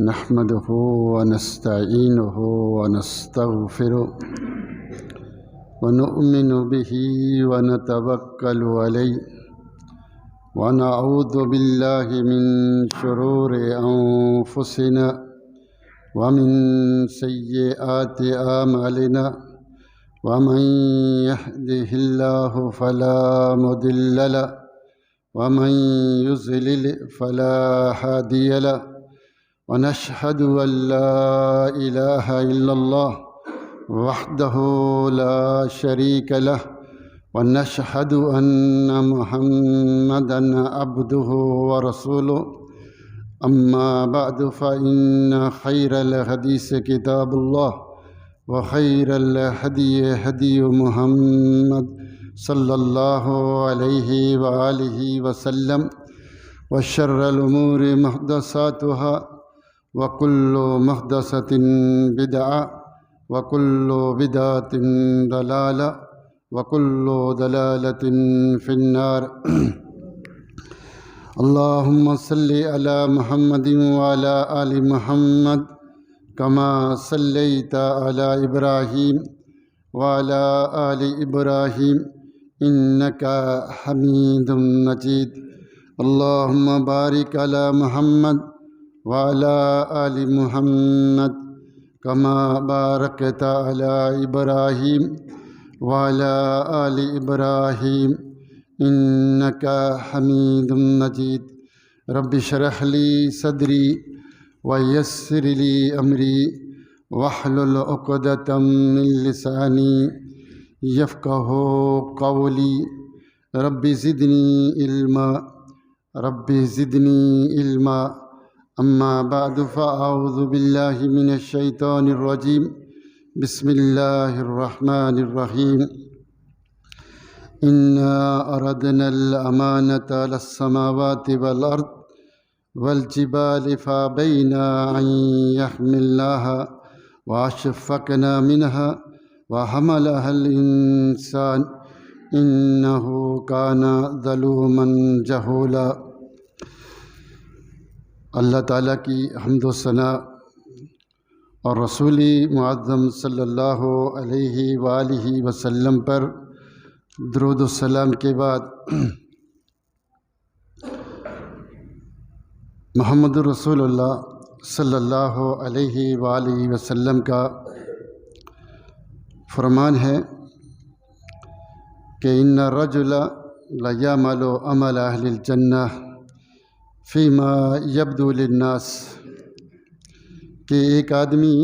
نحمده ونستعينه ونستغفره ونؤمن به ونتوكل عليه ونعوذ بالله من شرور أنفسنا ومن سيئات أعمالنا ومن يهده الله فلا مضل له ومن يضلل فلا هادي له ونشهد أن لا إله إلا الله وحده لا شريك له ونشهد أن محمدًا عبده ورسوله أما بعد فإن خير الحديث كتاب الله وخير الهدي هدي محمد صلى الله عليه وآله وسلم وشر الأمور محدثاتها وكل محدثة بدعة وكل بدعة ضلالة وكل ضلالة في النار اللهم صل على محمد وعلى آل محمد كما صليت على إبراهيم وعلى آل إبراهيم إنك حميد مجيد اللهم بارك على محمد وعلى آل محمد كما باركت على إبراهيم وعلى آل إبراهيم إنك حميد مجيد رب اشرح لي صدري ويسر لي أمري واحلل عقدة من لساني يفقه قولي رب زدني علما رب زدني علما أما بعد فأعوذ بالله من الشيطان الرجيم بسم الله الرحمن الرحيم إنا أردنا الأمانة على السماوات والأرض والجبال فأبينا أن يحملناها وأشفقنا منها وحملها الإنسان إنه كان ظلوما جهولا اللہ تعالیٰ کی حمد و ثنا اور رسول معظم صلی اللہ علیہ وآلہ وسلم پر درود السلام کے بعد محمد رسول اللہ صلی اللہ علیہ وآلہ وسلم کا فرمان ہے کہ ان الرجل لیعمل عمل اہل الجنہ فیما یبدو للناس کہ ایک آدمی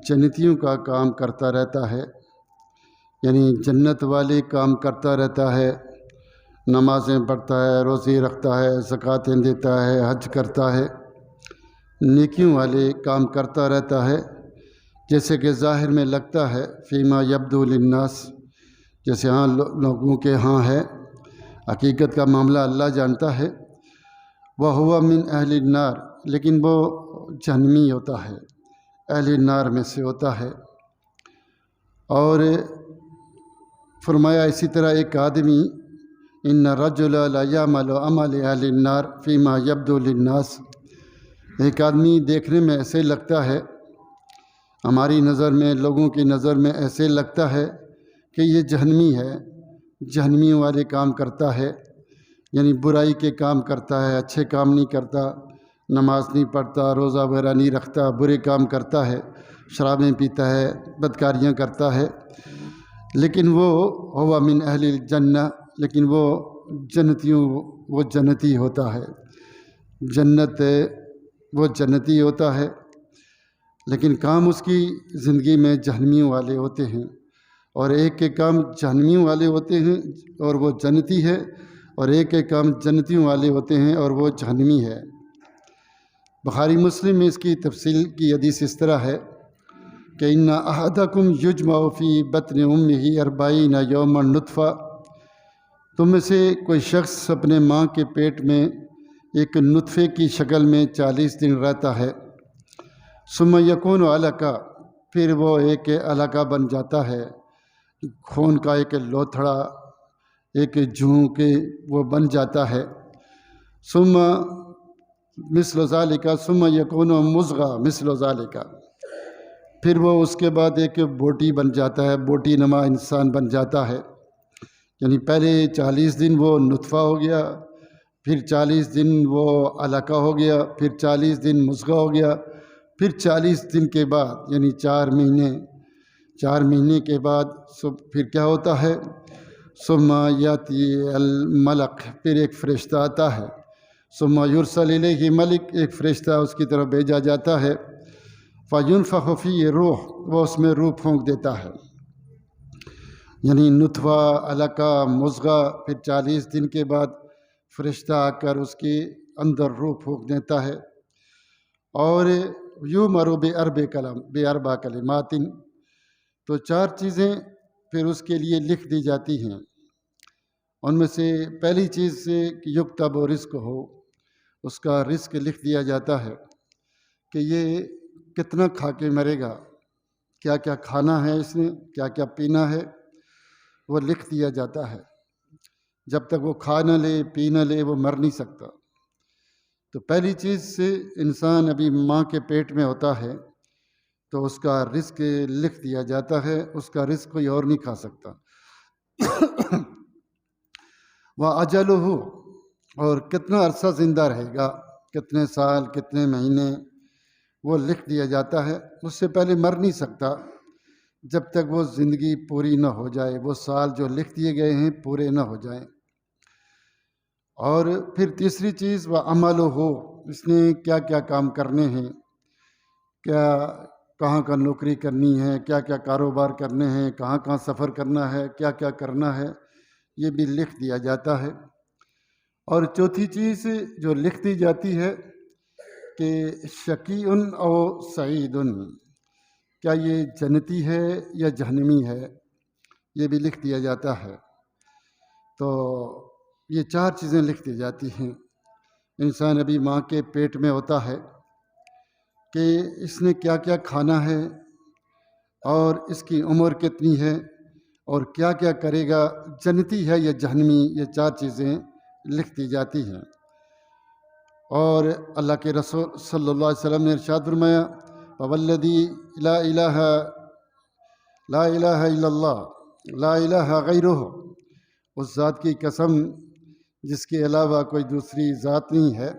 جنتیوں کا کام کرتا رہتا ہے، یعنی جنت والے کام کرتا رہتا ہے، نمازیں پڑھتا ہے، روزے رکھتا ہے، زکوٰۃیں دیتا ہے، حج کرتا ہے، نیکیوں والے کام کرتا رہتا ہے، جیسے کہ ظاہر میں لگتا ہے فیما یبدو للناس، جیسے ہاں لوگوں کے ہاں ہے، حقیقت کا معاملہ اللہ جانتا ہے۔ وَهُوَ مِنْ أَهْلِ النَّارِ لیکن وہ جہنمی ہوتا ہے، اہل النار میں سے ہوتا ہے۔ اور فرمایا اسی طرح ایک آدمی ان الرجل لا يعمل عمل اہل النار فیما یبدو للناس، ایک آدمی دیکھنے میں ایسے لگتا ہے، ہماری نظر میں، لوگوں کی نظر میں ایسے لگتا ہے کہ یہ جہنمی ہے، جہنمیوں والے کام کرتا ہے، یعنی برائی کے کام کرتا ہے، اچھے کام نہیں کرتا، نماز نہیں پڑھتا، روزہ وغیرہ نہیں رکھتا، برے کام کرتا ہے، شرابیں پیتا ہے، بدکاریاں کرتا ہے، لیکن وہ هو من اہل الجنہ، لیکن وہ جنتی ہوتا ہے، وہ جنتی ہوتا ہے، لیکن کام اس کی زندگی میں جہنمیوں والے ہوتے ہیں، اور ایک کے کام جہنمیوں والے ہوتے ہیں اور وہ جنتی ہے، اور ایک کے کام جنتیوں والے ہوتے ہیں اور وہ جہنمی ہے۔ بخاری مسلم میں اس کی تفصیل کی حدیث اس طرح ہے کہ ان احدکم یجمع فی بطن امہ 40 یوما نطفہ، تم میں سے کوئی شخص اپنے ماں کے پیٹ میں ایک نطفے کی شکل میں 40 دن رہتا ہے، ثم یکون علقہ، پھر وہ ایک علقہ بن جاتا ہے، خون کا ایک لوتھڑا، ایک جوں کے وہ بن جاتا ہے، ثم مثل ذالک ثم یکون مضغہ مثل ذالک، پھر وہ اس کے بعد ایک بوٹی بن جاتا ہے، بوٹی نما انسان بن جاتا ہے. یعنی پہلے 40 دن وہ نطفہ ہو گیا، پھر 40 دن وہ علقہ ہو گیا، پھر 40 دن مضغہ ہو گیا، پھر 40 دن کے بعد یعنی 4 مہینے کے بعد پھر کیا ہوتا ہے؟ ثم یاتی الملک، پھر ایک فرشتہ آتا ہے. ثم یرسل الیہ ملک، ایک فرشتہ اس کی طرف بھیجا جاتا ہے. فینفخ فیہ روح، وہ اس میں روح پھونک دیتا ہے. یعنی نطفہ، علقہ، مضغہ، پھر 40 دن کے بعد فرشتہ آ کر اس کے اندر روح پھونک دیتا ہے. اور یؤمر باربع کلمات، تو 4 چیزیں پھر اس کے لیے لکھ دی جاتی ہیں. ان میں سے پہلی چیز سے یکتب رزق ہو، اس کا رزق لکھ دیا جاتا ہے کہ یہ کتنا کھا کے مرے گا، کیا کیا کھانا ہے اس نے، کیا کیا پینا ہے، وہ لکھ دیا جاتا ہے. جب تک وہ کھا نہ لے پی نہ لے وہ مر نہیں سکتا. تو پہلی چیز سے انسان ابھی ماں کے پیٹ میں ہوتا ہے تو اس کا رزق لکھ دیا جاتا ہے، اس کا رزق کوئی اور نہیں کھا سکتا. وَأَجَلُهُ، اور کتنا عرصہ زندہ رہے گا، کتنے سال، کتنے مہینے، وہ لکھ دیا جاتا ہے. اس سے پہلے مر نہیں سکتا جب تک وہ زندگی پوری نہ ہو جائے، وہ سال جو لکھ دیے گئے ہیں پورے نہ ہو جائیں. اور پھر تیسری چیز وَعَمَلُهُ، اس نے کیا کیا کام کرنے ہیں، کہاں کا نوکری کرنی ہے، کیا کیا کاروبار کرنے ہیں، کہاں کہاں سفر کرنا ہے، کیا کیا کرنا ہے، یہ بھی لکھ دیا جاتا ہے. اور چوتھی چیز جو لکھ دی جاتی ہے کہ شقی او سعید، کیا یہ جنتی ہے یا جہنمی ہے، یہ بھی لکھ دیا جاتا ہے. تو یہ 4 چیزیں لکھ دی جاتی ہیں. انسان ابھی ماں کے پیٹ میں ہوتا ہے کہ اس نے کیا کیا کھانا ہے اور اس کی عمر کتنی ہے اور کیا کیا کرے گا، جنتی ہے یا جہنمی، یہ 4 چیزیں لکھ دی جاتی ہیں. اور اللہ کے رسول صلی اللہ علیہ وسلم نے ارشاد فرمایا فوالذی لا الہ الا اللہ لا الہ غیرہ، اس ذات کی قسم جس کے علاوہ کوئی دوسری ذات نہیں ہے.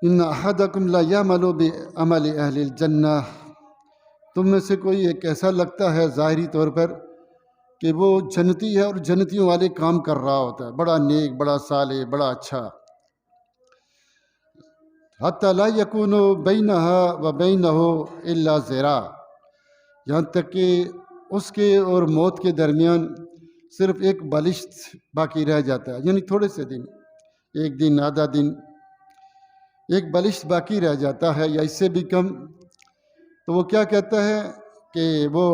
ان احدکم لا یعمل بعمل اہل الجنہ، تم میں سے کوئی ایک ایسا لگتا ہے ظاہری طور پر کہ وہ جنتی ہے اور جنتیوں والے کام کر رہا ہوتا ہے، بڑا نیک، بڑا صالح، بڑا اچھا، حتی لا یکون بینہا و بینہ الا ذراع، یہاں تک کہ اس کے اور موت کے درمیان صرف ایک بالشت باقی رہ جاتا ہے. یعنی تھوڑے سے دن، 1 دن، آدھا دن، ایک بالشت باقی رہ جاتا ہے یا اس سے بھی کم. تو وہ کیا کہتا ہے کہ وہ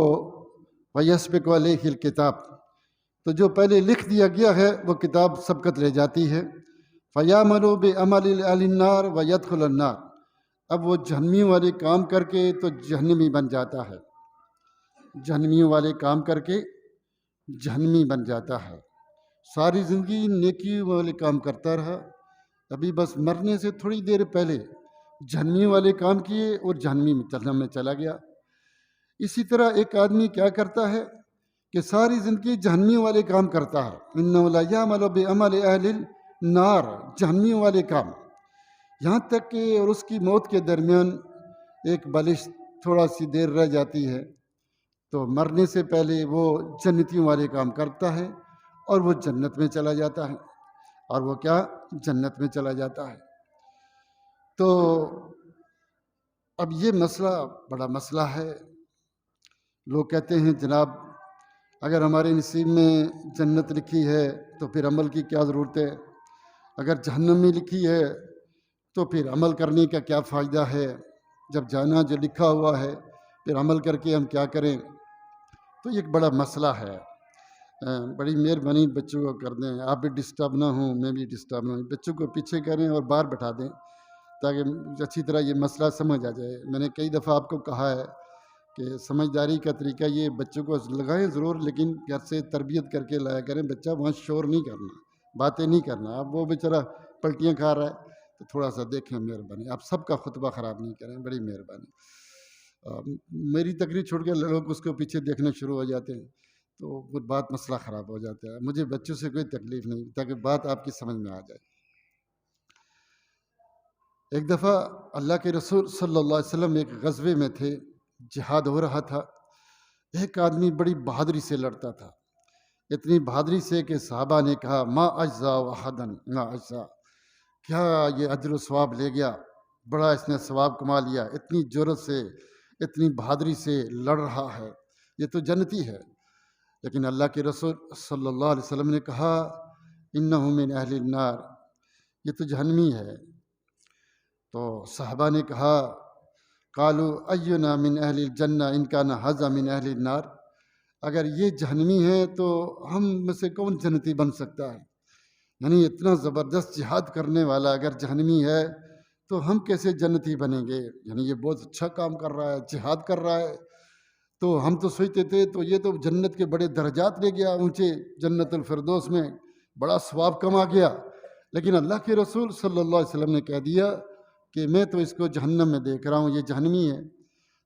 وَيَسْبِقُ عَلَيْهِ الْكِتَابِ، تو جو پہلے لکھ دیا گیا ہے وہ کتاب سبقت لے جاتی ہے. فَيَعْمَلُ بِعَمَلِ أَهْلِ النَّارِ وَيَدْخُلُ النَّارِ، اب وہ جہنمیوں والے کام کر کے تو جہنمی بن جاتا ہے، جہنمیوں والے کام کر کے جہنمی بن جاتا ہے. ساری زندگی نیکی والے کام کرتا رہا، ابھی بس مرنے سے تھوڑی دیر پہلے جہنمی والے کام کیے اور جہنمی میں چلا گیا. اسی طرح ایک آدمی کیا کرتا ہے کہ ساری زندگی جہنمی والے کام کرتا ہے. انہ لا یعمل بعمل اہل النار، جہنمیوں والے کام، یہاں تک کہ اور اس کی موت کے درمیان ایک بالش تھوڑا سی دیر رہ جاتی ہے تو مرنے سے پہلے وہ جنتیوں والے کام کرتا ہے اور وہ جنت میں چلا جاتا ہے. اور وہ کیا جنت میں چلا جاتا ہے. تو اب یہ مسئلہ بڑا مسئلہ ہے. لوگ کہتے ہیں جناب اگر ہمارے نصیب میں جنت لکھی ہے تو پھر عمل کی کیا ضرورت ہے، اگر جہنم میں لکھی ہے تو پھر عمل کرنے کا کیا فائدہ ہے، جب جانا جو لکھا ہوا ہے پھر عمل کر کے ہم کیا کریں. تو یہ ایک بڑا مسئلہ ہے. بڑی مہربانی بچوں کو کر دیں، آپ بھی ڈسٹرب نہ ہوں، میں بھی ڈسٹرب نہ ہوں، بچوں کو پیچھے کریں اور باہر بٹھا دیں تاکہ اچھی طرح یہ مسئلہ سمجھ آ جائے. میں نے کئی دفعہ آپ کو کہا ہے کہ سمجھداری کا طریقہ یہ بچوں کو لگائیں ضرور، لیکن گھر سے تربیت کر کے لایا کریں. بچہ وہاں شور نہیں کرنا، باتیں نہیں کرنا. اب وہ بیچارہ پلٹیاں کھا رہا ہے تو تھوڑا سا دیکھیں مہربانی. آپ سب کا خطبہ خراب نہیں کریں, بڑی مہربانی. میری تقریر چھوڑ کے لوگ اس کو پیچھے دیکھنے شروع ہو جاتے ہیں تو وہ بات مسئلہ خراب ہو جاتا ہے. مجھے بچوں سے کوئی تکلیف نہیں, تاکہ بات آپ کی سمجھ میں آ جائے. ایک دفعہ اللہ کے رسول صلی اللہ علیہ وسلم ایک غزوے میں تھے, جہاد ہو رہا تھا. ایک آدمی بڑی بہادری سے لڑتا تھا, اتنی بہادری سے کہ صحابہ نے کہا ما اجزا احدن ما اجزا, کیا یہ اجر و ثواب لے گیا, بڑا اس نے ثواب کما لیا, اتنی جرأت سے اتنی بہادری سے لڑ رہا ہے, یہ تو جنتی ہے. لیکن اللہ کے رسول صلی اللہ علیہ وسلم نے کہا انہ من اہل النار, یہ تو جہنمی ہے. تو صحابہ نے کہا قالوا اینا من اہل الجنہ ان کان ھذا من اہل النار, اگر یہ جہنمی ہے تو ہم میں سے کون جنتی بن سکتا ہے؟ یعنی اتنا زبردست جہاد کرنے والا اگر جہنمی ہے تو ہم کیسے جنتی بنیں گے؟ یعنی یہ بہت اچھا کام کر رہا ہے, جہاد کر رہا ہے, تو ہم تو سوچتے تھے تو یہ تو جنت کے بڑے درجات لے گیا, اونچے جنت الفردوس میں بڑا ثواب کما گیا. لیکن اللہ کے رسول صلی اللہ علیہ وسلم نے کہہ دیا کہ میں تو اس کو جہنم میں دیکھ رہا ہوں, یہ جہنمی ہے.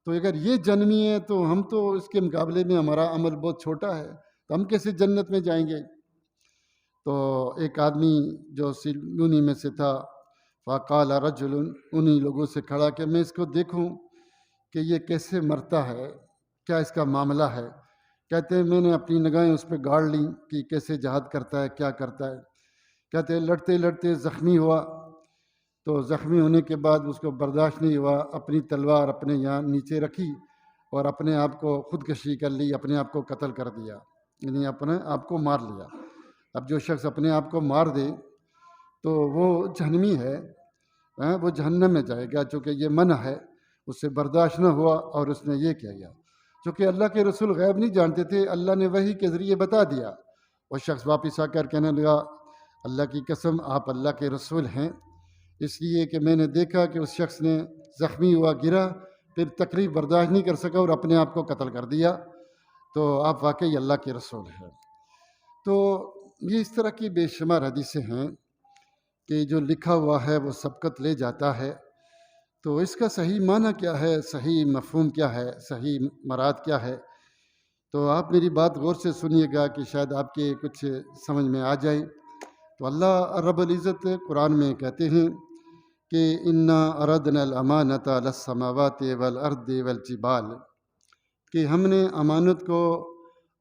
تو اگر یہ جہنمی ہے تو ہم تو اس کے مقابلے میں ہمارا عمل بہت چھوٹا ہے, تو ہم کیسے جنت میں جائیں گے؟ تو ایک آدمی جو سلونی میں سے تھا, فقال رجل, انہی لوگوں سے کھڑا کہ میں اس کو دیکھوں کہ یہ کیسے مرتا ہے, کیا اس کا معاملہ ہے. کہتے ہیں میں نے اپنی نگاہیں اس پہ گاڑ لیں کہ کیسے جہاد کرتا ہے, کیا کرتا ہے. کہتے ہیں لڑتے لڑتے زخمی ہوا, تو زخمی ہونے کے بعد اس کو برداشت نہیں ہوا, اپنی تلوار اپنے یہاں نیچے رکھی اور اپنے آپ کو خودکشی کر لی, اپنے آپ کو قتل کر دیا, یعنی اپنے آپ کو مار لیا. اب جو شخص اپنے آپ کو مار دے تو وہ جہنمی ہے, وہ جہنم میں جائے گا, چونکہ یہ منع ہے, اس سے برداشت نہ ہوا اور اس نے یہ کیا گیا. چونکہ اللہ کے رسول غیب نہیں جانتے تھے, اللہ نے وحی کے ذریعے بتا دیا. وہ شخص واپس آ کر کہنے لگا اللہ کی قسم آپ اللہ کے رسول ہیں, اس لیے کہ میں نے دیکھا کہ اس شخص نے زخمی ہوا, گرا, پھر تکلیف برداشت نہیں کر سکا اور اپنے آپ کو قتل کر دیا, تو آپ واقعی اللہ کے رسول ہیں. تو یہ اس طرح کی بے شمار حدیثیں ہیں کہ جو لکھا ہوا ہے وہ سبقت لے جاتا ہے. تو اس کا صحیح معنی کیا ہے, صحیح مفہوم کیا ہے, صحیح مراد کیا ہے؟ تو آپ میری بات غور سے سنیے گا کہ شاید آپ کے کچھ سمجھ میں آ جائے. تو اللہ رب العزت قرآن میں کہتے ہیں کہ انا اردنا الامانۃ علی السماوات والارض والجبال, کہ ہم نے امانت کو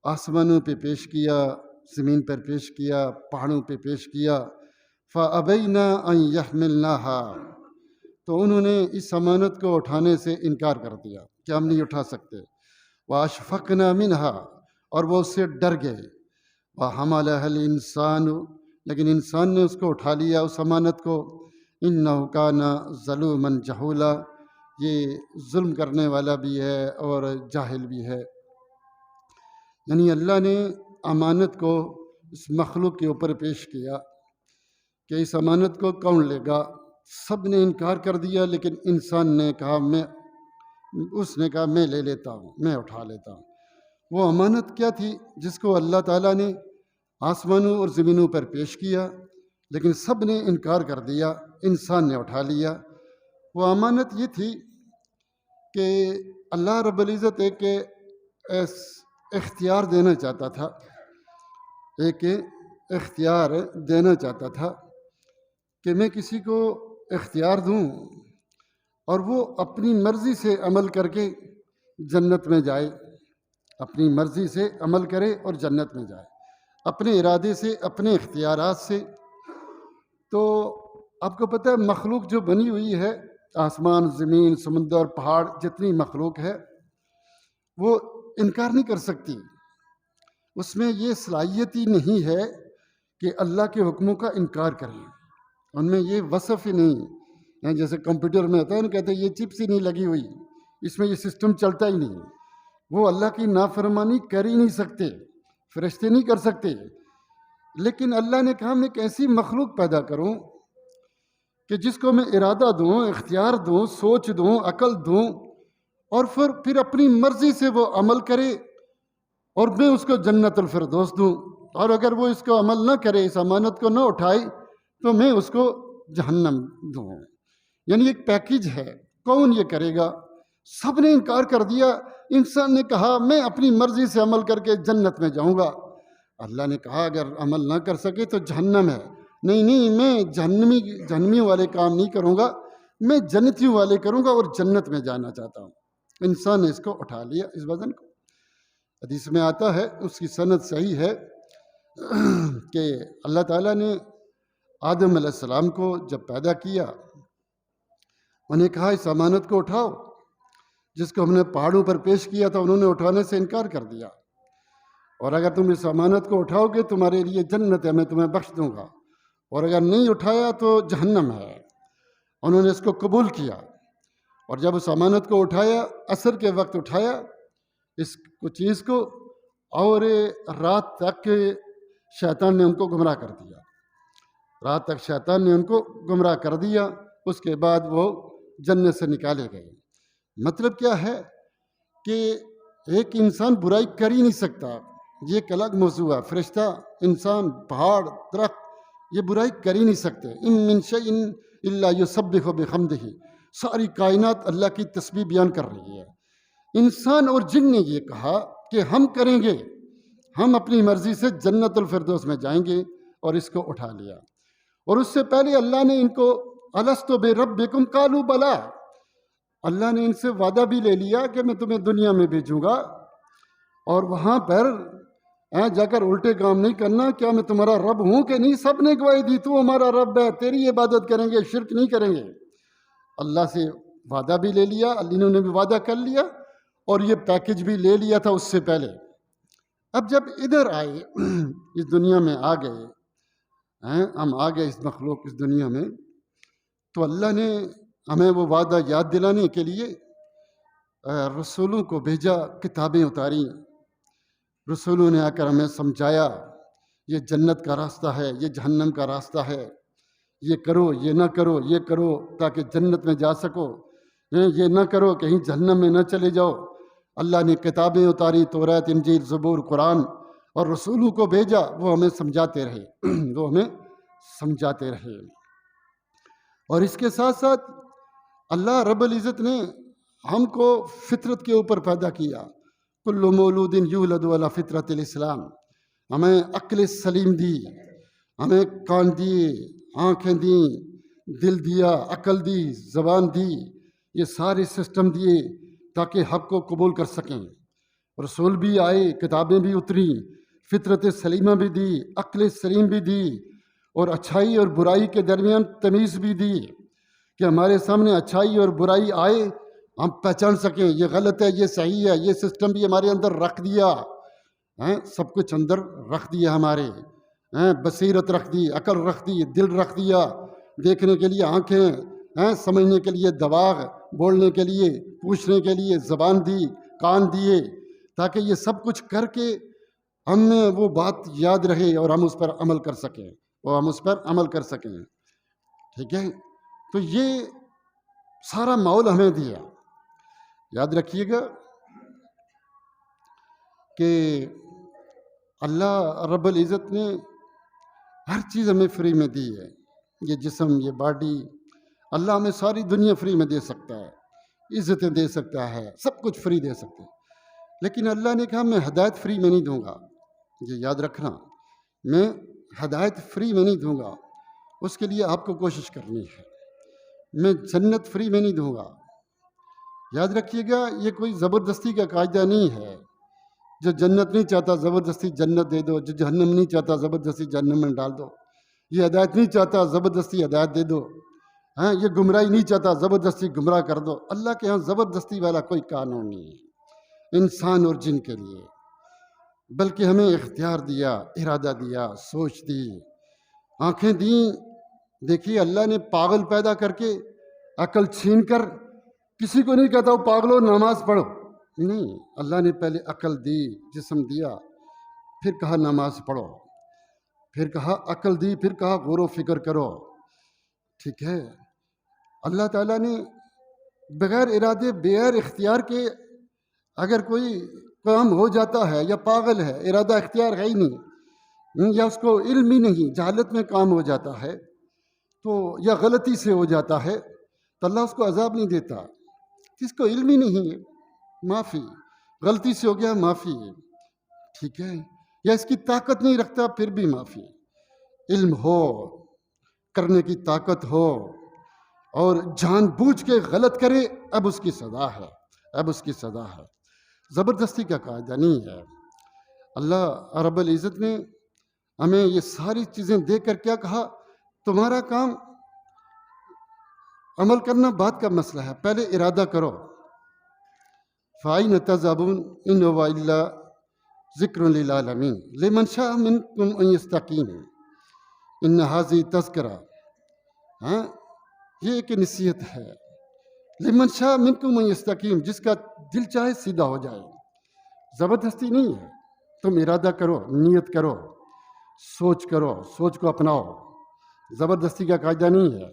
آسمانوں پہ پیش کیا, زمین پر پیش کیا, پہاڑوں پہ پیش کیا. فابینا ان یحملناها, تو انہوں نے اس امانت کو اٹھانے سے انکار کر دیا کہ ہم نہیں اٹھا سکتے. واشفقنا منها, اور وہ اس سے ڈر گئے. وحملها الانسان, لیکن انسان نے اس کو اٹھا لیا, اس امانت کو. انہ کان ظلوما جہولا, یہ ظلم کرنے والا بھی ہے اور جاہل بھی ہے. یعنی اللہ نے امانت کو اس مخلوق کے اوپر پیش کیا کہ اس امانت کو کون لے گا. سب نے انکار کر دیا, لیکن انسان نے کہا اس نے کہا میں لے لیتا ہوں, میں اٹھا لیتا ہوں. وہ امانت کیا تھی جس کو اللہ تعالیٰ نے آسمانوں اور زمینوں پر پیش کیا, لیکن سب نے انکار کر دیا, انسان نے اٹھا لیا. وہ امانت یہ تھی کہ اللہ رب العزت ایک اختیار دینا چاہتا تھا, ایک اختیار دینا چاہتا تھا کہ میں کسی کو اختیار دوں اور وہ اپنی مرضی سے عمل کر کے جنت میں جائے, اپنی مرضی سے عمل کرے اور جنت میں جائے, اپنے ارادے سے, اپنے اختیارات سے. تو آپ کو پتہ ہے مخلوق جو بنی ہوئی ہے, آسمان, زمین, سمندر, پہاڑ, جتنی مخلوق ہے وہ انکار نہیں کر سکتی. اس میں یہ صلاحیت ہی نہیں ہے کہ اللہ کے حکموں کا انکار کریں, ان میں یہ وصف ہی نہیں ہے. جیسے کمپیوٹر میں ہوتا ہے نا, کہتے ہیں یہ چپس ہی نہیں لگی ہوئی, اس میں یہ سسٹم چلتا ہی نہیں. وہ اللہ کی نافرمانی کر ہی نہیں سکتے, فرشتے نہیں کر سکتے. لیکن اللہ نے کہا میں ایک ایسی مخلوق پیدا کروں کہ جس کو میں ارادہ دوں, اختیار دوں, سوچ دوں, عقل دوں, اور پھر اپنی مرضی سے وہ عمل کرے اور میں اس کو جنت الفردوس دوں. اور اگر وہ اس کو عمل نہ کرے، اس امانت کو نہ اٹھائے، تو میں اس کو جہنم دوں۔ یعنی ایک پیکیج ہے، کون یہ کرے گا؟ سب نے انکار کر دیا۔ انسان نے کہا میں اپنی مرضی سے عمل کر کے جنت میں جاؤں گا۔ اللہ نے کہا اگر عمل نہ کر سکے تو جہنم ہے۔ نہیں، میں جہنمیوں والے کام نہیں کروں گا، میں جنتیوں والے کروں گا اور جنت میں جانا چاہتا ہوں۔ انسان نے اس کو اٹھا لیا، اس وزن کو۔ حدیث میں آتا ہے، اس کی سند صحیح ہے، کہ اللہ تعالیٰ نے آدم علیہ السلام کو جب پیدا کیا، انہیں کہا اس امانت کو اٹھاؤ، جس کو ہم نے پہاڑوں پر پیش کیا تھا انہوں نے اٹھانے سے انکار کر دیا، اور اگر تم اس امانت کو اٹھاؤ گے تمہارے لیے جنت ہے، میں تمہیں بخش دوں گا، اور اگر نہیں اٹھایا تو جہنم ہے۔ انہوں نے اس کو قبول کیا، اور جب اس امانت کو اٹھایا، عصر کے وقت اٹھایا اس چیز کو، اور رات تک شیطان نے ان کو گمراہ کر دیا، رات تک شیطان نے ان کو گمراہ کر دیا۔ اس کے بعد وہ جنت سے نکالے گئے۔ مطلب کیا ہے کہ ایک انسان برائی کر ہی نہیں سکتا، یہ ایک الگ موضوع ہے۔ فرشتہ، انسان، پہاڑ، درخت، یہ برائی کر ہی نہیں سکتے۔ ان من شیء الا یسبح بحمدہ، ساری کائنات اللہ کی تسبیح بیان کر رہی ہے۔ انسان اور جن نے یہ کہا کہ ہم کریں گے، ہم اپنی مرضی سے جنت الفردوس میں جائیں گے، اور اس کو اٹھا لیا۔ اور اس سے پہلے اللہ نے ان کو الست بربکم قالوا بلا، اللہ نے ان سے وعدہ بھی لے لیا کہ میں تمہیں دنیا میں بھیجوں گا، اور وہاں پر جا کر الٹے کام نہیں کرنا، کیا میں تمہارا رب ہوں کہ نہیں؟ سب نے گواہی دی تو ہمارا رب ہے، تیری عبادت کریں گے، شرک نہیں کریں گے۔ اللہ سے وعدہ بھی لے لیا، انہوں نے بھی وعدہ کر لیا، اور یہ پیکج بھی لے لیا تھا اس سے پہلے۔ اب جب ادھر آئے، اس دنیا میں آ گئے، ہم آ گئے اس مخلوق، اس دنیا میں، تو اللہ نے ہمیں وہ وعدہ یاد دلانے کے لیے رسولوں کو بھیجا، کتابیں اتاری، رسولوں نے آ کر ہمیں سمجھایا یہ جنت کا راستہ ہے، یہ جہنم کا راستہ ہے، یہ کرو، یہ نہ کرو، یہ کرو تاکہ جنت میں جا سکو، یہ نہ کرو کہیں جہنم میں نہ چلے جاؤ۔ اللہ نے کتابیں اتاری، تورات، انجیل، زبور، قرآن، اور رسولوں کو بھیجا، وہ ہمیں سمجھاتے رہے وہ ہمیں سمجھاتے رہے۔ اور اس کے ساتھ ساتھ اللہ رب العزت نے ہم کو فطرت کے اوپر پیدا کیا، کل مولود یولد علی فطرت الاسلام، ہمیں عقل سلیم دی، ہمیں کان دیے، آنکھیں دیں، دل دیا، عقل دی، زبان دی، یہ سارے سسٹم دیے تاکہ حق کو قبول کر سکیں۔ رسول بھی آئے، کتابیں بھی اتری، فطرت سلیمہ بھی دی، عقل سلیم بھی دی، اور اچھائی اور برائی کے درمیان تمیز بھی دی کہ ہمارے سامنے اچھائی اور برائی آئے ہم پہچان سکیں، یہ غلط ہے، یہ صحیح ہے، یہ سسٹم بھی ہمارے اندر رکھ دیا، سب کچھ اندر رکھ دیا، ہمارے بصیرت رکھ دی، عقل رکھ دی، دل رکھ دیا، دیکھنے کے لیے آنکھیں، سمجھنے کے لیے دماغ، بولنے کے لیے، پوچھنے کے لیے زبان دی، کان دیے، تاکہ یہ سب کچھ کر کے ہمیں وہ بات یاد رہے اور ہم اس پر عمل کر سکیں، ٹھیک ہے؟ تو یہ سارا ماحول ہمیں دیا۔ یاد رکھیے گا کہ اللہ رب العزت نے ہر چیز ہمیں فری میں دی ہے، یہ جسم، یہ باڈی، اللہ ہمیں ساری دنیا فری میں دے سکتا ہے، عزتیں دے سکتا ہے، سب کچھ فری دے سکتے ہیں، لیکن اللہ نے کہا میں ہدایت فری میں نہیں دوں گا۔ یہ یاد رکھنا، میں ہدایت فری میں نہیں دوں گا، اس کے لیے آپ کو کوشش کرنی ہے۔ میں جنت فری میں نہیں دوں گا۔ یاد رکھیے گا، یہ کوئی زبردستی کا قاعدہ نہیں ہے، جو جنت نہیں چاہتا زبردستی جنت دے دو، جو جہنم نہیں چاہتا زبردستی جہنم میں ڈال دو، یہ ہدایت نہیں چاہتا زبردستی ہدایت دے دو، یہ گمراہی نہیں چاہتا زبردستی گمراہ کر دو۔ اللہ کے ہاں زبردستی والا کوئی قانون نہیں ہے انسان اور جن کے لیے، بلکہ ہمیں اختیار دیا، ارادہ دیا، سوچ دی، آنکھیں دیں۔ دیکھیے اللہ نے پاگل پیدا کر کے عقل چھین کر کسی کو نہیں کہتا وہ پاگلو نماز پڑھو، نہیں، اللہ نے پہلے عقل دی، جسم دیا، پھر کہا نماز پڑھو، پھر کہا عقل دی، پھر کہا غور و فکر کرو، ٹھیک ہے؟ اللہ تعالیٰ نے بغیر ارادے، بغیر اختیار کے اگر کوئی کام ہو جاتا ہے یا پاگل ہے، ارادہ اختیار ہے ہی نہیں، یا اس کو علم ہی نہیں، جہالت میں کام ہو جاتا ہے تو یا غلطی سے ہو جاتا ہے تو اللہ اس کو عذاب نہیں دیتا. جس کو علم ہی نہیں ہے معافی، غلطی سے ہو گیا معافی، ٹھیک ہے. یا اس کی طاقت نہیں رکھتا پھر بھی معافی. علم ہو، کرنے کی طاقت ہو اور جان بوجھ کے غلط کرے، اب اس کی سزا ہے، اب اس کی سزا ہے. زبردستی کا قاعدہ نہیں ہے. اللہ رب العزت نے ہمیں یہ ساری چیزیں دے کر کیا کہا؟ تمہارا کام عمل کرنا بعد کا مسئلہ ہے، پہلے ارادہ کرو. فَأَيْنَ تَذْهَبُونَ إِنْ هُوَ إِلَّا ذِكْرٌ لِلْعَالَمِينَ لِمَنْ شَاءَ مِنْكُمْ أَنْ يَسْتَقِيمَ إِنَّ هَذِهِ تَذْكِرَةٌ. یہ ایک نصیحت ہے. لمن شاء منکم ان یستقیم، جس کا دل چاہے سیدھا ہو جائے. زبردستی نہیں ہے، تم ارادہ کرو، نیت کرو، سوچ کرو، سوچ کو اپناؤ. زبردستی کا قاعدہ نہیں ہے.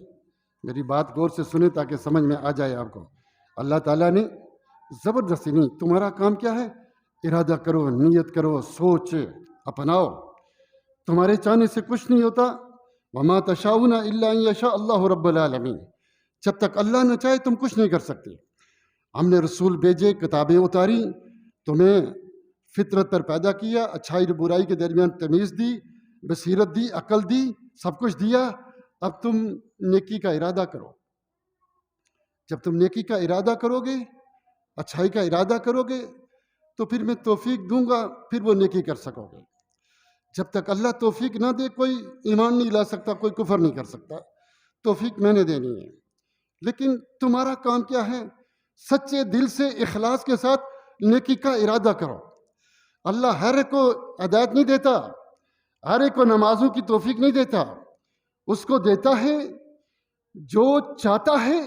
میری بات غور سے سنیں تاکہ سمجھ میں آ جائے آپ کو. اللہ تعالیٰ نے زبردستی نہیں، تمہارا کام کیا ہے؟ ارادہ کرو، نیت کرو، سوچ اپناؤ. تمہارے چاہنے سے کچھ نہیں ہوتا. وما تشاؤون الا ان یشاء اللہ رب العالمین. جب تک اللہ نہ چاہے تم کچھ نہیں کر سکتے. ہم نے رسول بھیجے، کتابیں اتاری، تمہیں فطرت پر پیدا کیا، اچھائی اور برائی کے درمیان تمیز دی، بصیرت دی، عقل دی، سب کچھ دیا. اب تم نیکی کا ارادہ کرو. جب تم نیکی کا ارادہ کرو گے، اچھائی کا ارادہ کرو گے تو پھر میں توفیق دوں گا، پھر وہ نیکی کر سکو گے. جب تک اللہ توفیق نہ دے کوئی ایمان نہیں لا سکتا، کوئی کفر نہیں کر سکتا. توفیق میں نے دینی ہے. لیکن تمہارا کام کیا ہے؟ سچے دل سے اخلاص کے ساتھ نیکی کا ارادہ کرو. اللہ ہر ایک کو ہدایت نہیں دیتا، ہر ایک کو نمازوں کی توفیق نہیں دیتا. اس کو دیتا ہے جو چاہتا ہے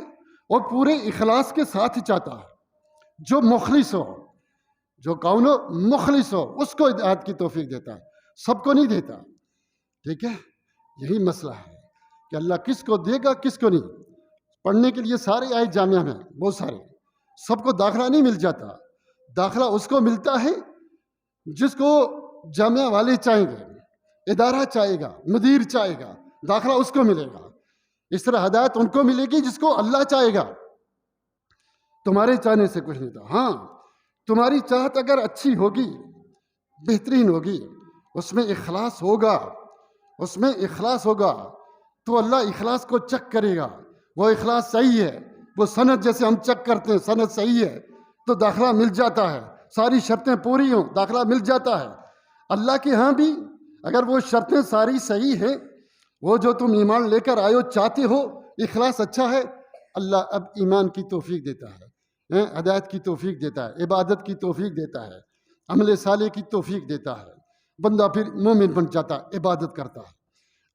اور پورے اخلاص کے ساتھ ہی چاہتا ہے. جو مخلص ہو، جو کون ہو مخلص ہو، اس کو ہدایت کی توفیق دیتا ہے، سب کو نہیں دیتا. ٹھیک ہے، یہی مسئلہ ہے کہ اللہ کس کو دے گا کس کو نہیں. پڑھنے کے لیے سارے آئے جامعہ میں بہت سارے، سب کو داخلہ نہیں مل جاتا. داخلہ اس کو ملتا ہے جس کو جامعہ والے چاہیں گے، ادارہ چاہے گا، مدیر چاہے گا، داخلہ اس کو ملے گا. اس طرح ہدایت ان کو ملے گی جس کو اللہ چاہے گا. تمہارے چاہنے سے کچھ نہیں تھا. ہاں، تمہاری چاہت اگر اچھی ہوگی، بہترین ہوگی، اس میں اخلاص ہوگا، اس میں اخلاص ہوگا تو اللہ اخلاص کو چیک کرے گا. وہ اخلاص صحیح ہے، وہ سند جیسے ہم چیک کرتے ہیں، سند صحیح ہے تو داخلہ مل جاتا ہے. ساری شرطیں پوری ہوں، داخلہ مل جاتا ہے. اللہ کے ہاں بھی اگر وہ شرطیں ساری صحیح ہیں، وہ جو تم ایمان لے کر آئے ہو چاہتے ہو، اخلاص اچھا ہے، اللہ اب ایمان کی توفیق دیتا ہے، ہدایت کی توفیق دیتا ہے، عبادت کی توفیق دیتا ہے، عمل صالح کی توفیق دیتا ہے. بندہ پھر مومن بن جاتا ہے، عبادت کرتا ہے.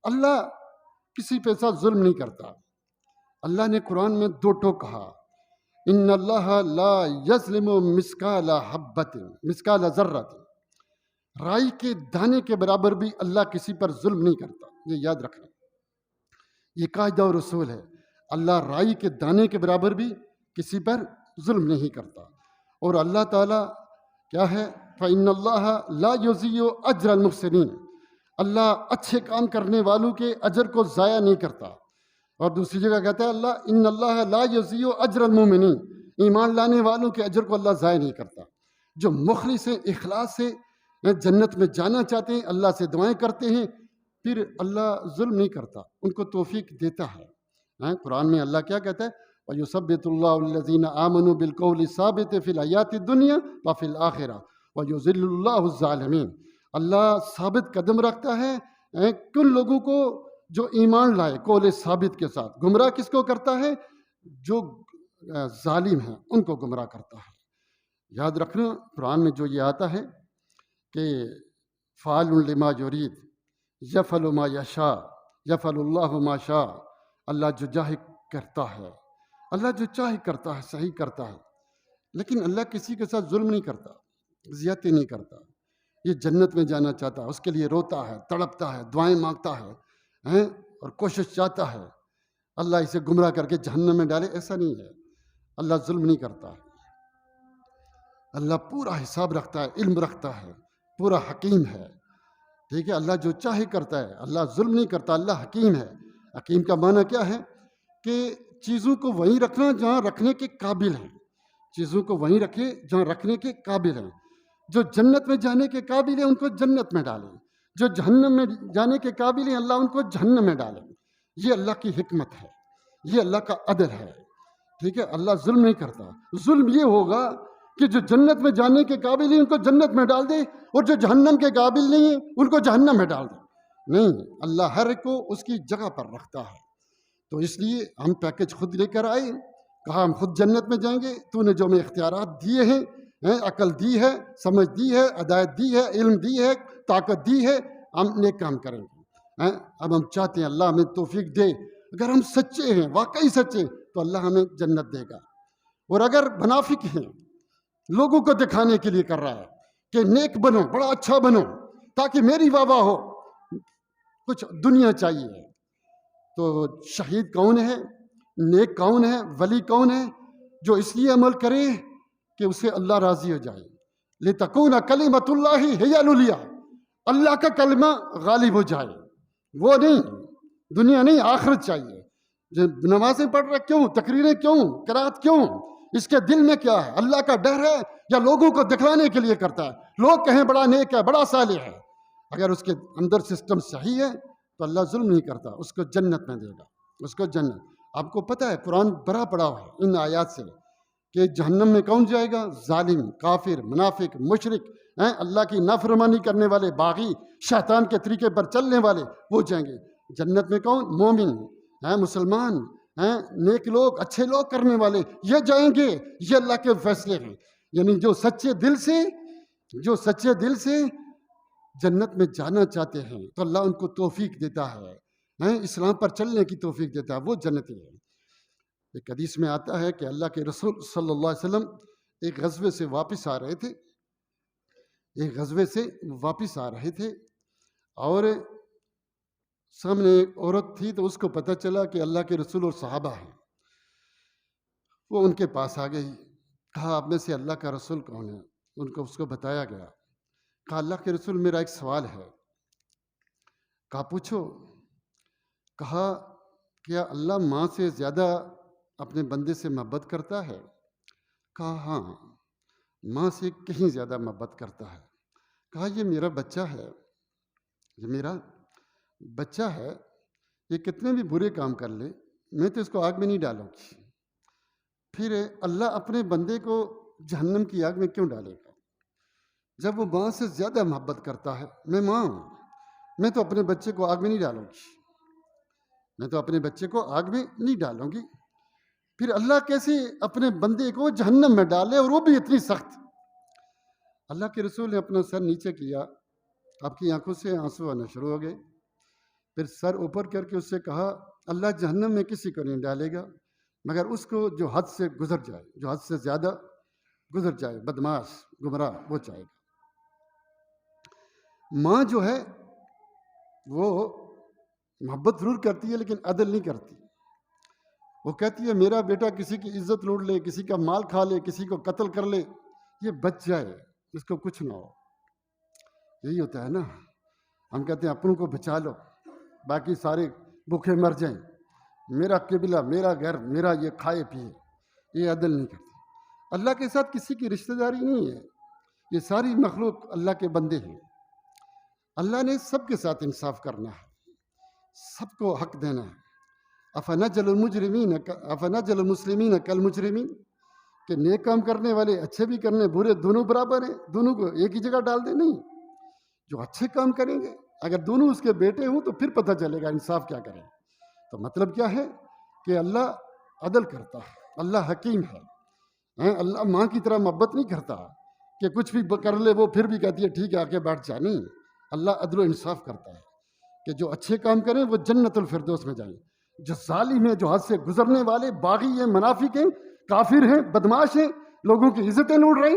اللہ کسی پہ ساتھ ظلم نہیں کرتا. اللہ نے قرآن میں دو ٹوک کہا، ان اللہ لا یظلم مثقال حبۃ مثقال ذرۃ. رائی کے دانے کے برابر بھی اللہ کسی پر ظلم نہیں کرتا. یہ یاد رکھنا، یہ قاعدہ اور اصول ہے. اللہ رائی کے دانے کے برابر بھی کسی پر ظلم نہیں کرتا. اور اللہ تعالیٰ کیا ہے؟ فإن اللہ لا یضیع اجر المحسنین. اللہ اچھے کام کرنے والوں کے اجر کو ضائع نہیں کرتا. اور دوسری جگہ کہتا ہے اللہ ان اللہ لا یضیع اجر المؤمنین. ایمان لانے والوں کے اجر کو اللہ ضائع نہیں کرتا. جو مخلص ہیں، اخلاص سے جنت میں جانا چاہتے ہیں، اللہ سے دعائیں کرتے ہیں، پھر اللہ ظلم نہیں کرتا، ان کو توفیق دیتا ہے. قرآن میں اللہ کیا کہتا ہے؟ وَيُثَبِّتُ اللَّهُ الَّذِينَ آمَنُوا بِالْقَوْلِ الثَّابِتِ فِي الْحَيَاةِ الدُّنْيَا وَفِي الْآخِرَةِ وَيُذِلُّ اللَّهُ الظَّالِمِينَ. اللہ ثابت قدم رکھتا ہے کن لوگوں کو جو ایمان لائے قول ثابت کے ساتھ. گمراہ کس کو کرتا ہے؟ جو ظالم ہیں ان کو گمراہ کرتا ہے. یاد رکھنا قرآن میں جو یہ آتا ہے کہ فعال لما یرید یفعل ما یشاء یفعل اللہ ما شاء. اللہ جو چاہے کرتا ہے، اللہ جو چاہے کرتا ہے، صحیح کرتا ہے. لیکن اللہ کسی کے ساتھ ظلم نہیں کرتا، زیادتی نہیں کرتا. یہ جنت میں جانا چاہتا ہے، اس کے لیے روتا ہے، تڑپتا ہے، دعائیں مانگتا ہے اور کوشش چاہتا ہے اللہ اسے گمراہ کر کے جہنم میں ڈالے. ایسا نہیں ہے. اللہ ظلم نہیں کرتا. اللہ پورا حساب رکھتا ہے، علم رکھتا ہے، پورا حکیم ہے. ٹھیک ہے، اللہ جو چاہے کرتا ہے، اللہ ظلم نہیں کرتا، اللہ حکیم ہے۔ حکیم کا معنی کیا ہے؟ کہ چیزوں کو وہیں رکھنا جہاں رکھنے کے قابل ہیں، چیزوں کو وہیں رکھے جہاں رکھنے کے قابل ہیں۔ جو جنت میں جانے کے قابل ہیں ان کو جنت میں ڈالیں، جو جہنم میں جانے کے قابل ہیں اللہ ان کو جہنم میں ڈالیں۔ یہ اللہ کی حکمت ہے، یہ اللہ کا عدل ہے، ٹھیک ہے۔ اللہ ظلم نہیں کرتا۔ ظلم یہ ہوگا کہ جو جنت میں جانے کے قابل ہیں ان کو جنت میں ڈال دے، اور جو جہنم کے قابل نہیں ہیں ان کو جہنم میں ڈال دے۔ نہیں، اللہ ہر ایک کو اس کی جگہ پر رکھتا ہے۔ تو اس لیے ہم پیکج خود لے کر آئے، کہا ہم خود جنت میں جائیں گے، تو نے جو ہمیں اختیارات دیے ہیں، عقل دی ہے، سمجھ دی ہے، ہدایت دی ہے، علم دی ہے، طاقت دی ہے، ہم نیک کام کریں گے۔ اب ہم چاہتے ہیں اللہ ہمیں توفیق دے، اگر ہم سچے ہیں، واقعی سچے، تو اللہ ہمیں جنت دے گا۔ اور اگر منافق ہیں، لوگوں کو دکھانے کے لیے کر رہا ہے کہ نیک بنو، بڑا اچھا بنو تاکہ میری واہ واہ ہو، کچھ دنیا چاہیے، تو شہید کون ہے، نیک کون ہے، ولی کون ہے؟ جو اس لیے عمل کرے کہ اسے اللہ راضی ہو جائے۔ لِتَكُونَ كَلِمَةُ اللَّهِ هِيَ الْعُلْيَا، اللہ کا کلمہ غالب ہو جائے، وہ نہیں، دنیا نہیں، آخرت چاہیے۔ جو نمازیں پڑھ رہے کیوں، تقریریں کیوں، قرات کیوں؟ اس کے دل میں کیا ہے؟ اللہ کا ڈر ہے یا لوگوں کو دکھلانے کے لیے کرتا ہے؟ لوگ کہیں بڑا نیک ہے، بڑا صالح ہے، اگر اس کے اندر سسٹم صحیح ہے تو اللہ ظلم نہیں کرتا، اس کو جنت میں دے گا، اس کو جنت۔ آپ کو پتہ ہے قرآن بھرا پڑا ہے ان آیات سے کہ جہنم میں کون جائے گا؟ ظالم، کافر، منافق، مشرک، اللہ کی نافرمانی کرنے والے، باغی، شیطان کے طریقے پر چلنے والے، وہ جائیں گے۔ جنت میں کون؟ مومن، مسلمان، نیک لوگ، اچھے لوگ کرنے والے، یہ جائیں گے۔ یہ اللہ کے فیصلے ہیں، یعنی جو سچے دل سے جنت میں جانا چاہتے ہیں تو اللہ ان کو توفیق دیتا ہے، اسلام پر چلنے کی توفیق دیتا ہے، وہ جنتی ہے۔ ایک حدیث میں آتا ہے کہ اللہ کے رسول صلی اللہ علیہ وسلم ایک غزوے سے واپس آ رہے تھے، اور سامنے ایک عورت تھی، تو اس کو پتہ چلا کہ اللہ کے رسول اور صحابہ ہیں، وہ ان کے پاس آ گئی، کہا آپ میں سے اللہ کا رسول کون ہے؟ اس کو بتایا گیا، کہا اللہ کے رسول میرا ایک سوال ہے۔ کہا پوچھو۔ کہا کیا اللہ ماں سے زیادہ اپنے بندے سے محبت کرتا ہے؟ کہا ہاں، ماں سے کہیں زیادہ محبت کرتا ہے۔ کہا یہ میرا بچہ ہے، یہ کتنے بھی برے کام کر لے میں تو اس کو آگ میں نہیں ڈالوں گی، پھر اللہ اپنے بندے کو جہنم کی آگ میں کیوں ڈالے گا جب وہ ماں سے زیادہ محبت کرتا ہے؟ میں ماں ہوں، میں تو اپنے بچے کو آگ میں نہیں ڈالوں گی، پھر اللہ کیسے اپنے بندے کو جہنم میں ڈالے، اور وہ بھی اتنی سخت؟ اللہ کے رسول نے اپنا سر نیچے کیا، آپ کی آنکھوں سے آنسو آنا شروع ہو گئے، پھر سر اوپر کر کے اس سے کہا اللہ جہنم میں کسی کو نہیں ڈالے گا مگر اس کو جو حد سے گزر جائے، جو حد سے زیادہ گزر جائے، بدماش، گمراہ، وہ چاہے گا۔ ماں جو ہے وہ محبت ضرور کرتی ہے لیکن عدل نہیں کرتی، وہ کہتی ہے میرا بیٹا کسی کی عزت لوٹ لے، کسی کا مال کھا لے، کسی کو قتل کر لے، یہ بچ جائے، اس کو کچھ نہ ہو۔ یہی ہوتا ہے نا، ہم کہتے ہیں اپنوں کو بچا لو، باقی سارے بھوکے مر جائیں، میرا قبلہ، میرا گھر، میرا یہ کھائے پیے، یہ عدل نہیں کرتی۔ اللہ کے ساتھ کسی کی رشتہ داری نہیں ہے، یہ ساری مخلوق اللہ کے بندے ہیں، اللہ نے سب کے ساتھ انصاف کرنا ہے، سب کو حق دینا ہے۔ افنجعل المسلمین کالمجرمین، کہ نیک کام کرنے والے، اچھے بھی کرنے، برے دونوں برابر ہیں، دونوں کو ایک ہی جگہ ڈال دیں؟ نہیں، جو اچھے کام کریں گے اگر دونوں اس کے بیٹے ہوں تو پھر پتہ چلے گا انصاف کیا کریں۔ تو مطلب کیا ہے کہ اللہ عدل کرتا ہے، اللہ حکیم ہے، اللہ ماں کی طرح محبت نہیں کرتا کہ کچھ بھی کر لے وہ پھر بھی کہتی ہے ٹھیک ہے آ کے بیٹھ جا، نہیں، اللہ عدل و انصاف کرتا ہے کہ جو اچھے کام کریں وہ جنت الفردوس میں جائیں، جو ظالم ہیں، جو حد سے گزرنے والے، باغی ہیں، منافق ہیں، کافر ہیں، بدماش ہیں، لوگوں کی عزتیں لوٹ رہے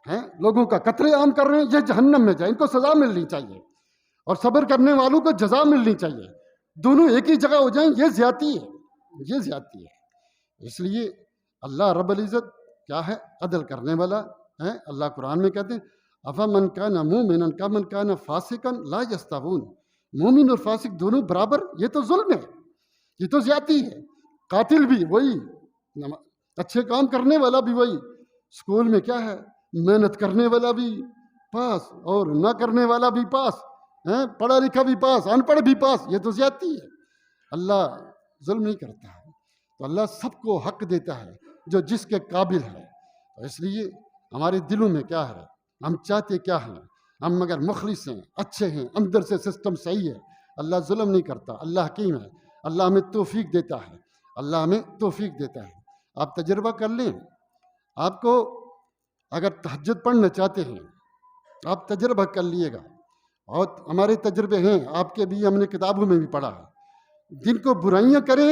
ہیں، لوگوں کا قتل عام کر رہے ہیں، یہ جہنم میں جائیں، ان کو سزا ملنی چاہیے، اور صبر کرنے والوں کو جزا ملنی چاہیے، دونوں ایک ہی جگہ ہو جائیں، یہ زیادتی ہے۔ اس لیے اللہ رب العزت کیا ہے؟ عدل کرنے والا ہے۔ اللہ قرآن میں کہتے ہیں افمن کان مومنا کمن کان فاسقا لا یستوون، مومن اور فاسق دونوں برابر؟ یہ تو ظلم ہے، یہ تو زیادتی ہے۔ قاتل بھی وہی، اچھے کام کرنے والا بھی وہی، اسکول میں کیا ہے، محنت کرنے والا بھی پاس اور نہ کرنے والا بھی پاس، پڑھا لکھا بھی پاس، ان پڑھ بھی پاس، یہ تو زیادتی ہے۔ اللہ ظلم نہیں کرتا ہے، تو اللہ سب کو حق دیتا ہے جو جس کے قابل ہے۔ تو اس لیے ہمارے دلوں میں کیا ہے، ہم چاہتے کیا ہیں، ہم اگر مخلص ہیں، اچھے ہیں، اندر سے سسٹم صحیح ہے، اللہ ظلم نہیں کرتا، اللہ حکیم ہے، اللہ ہمیں توفیق دیتا ہے، اللہ ہمیں توفیق دیتا ہے۔ آپ تجربہ کر لیں، آپ کو اگر تہجد پڑھنا چاہتے ہیں آپ تجربہ کر لیے گا، اور ہمارے تجربے ہیں، آپ کے بھی، ہم نے کتابوں میں بھی پڑھا ہے، دن کو برائیاں کریں،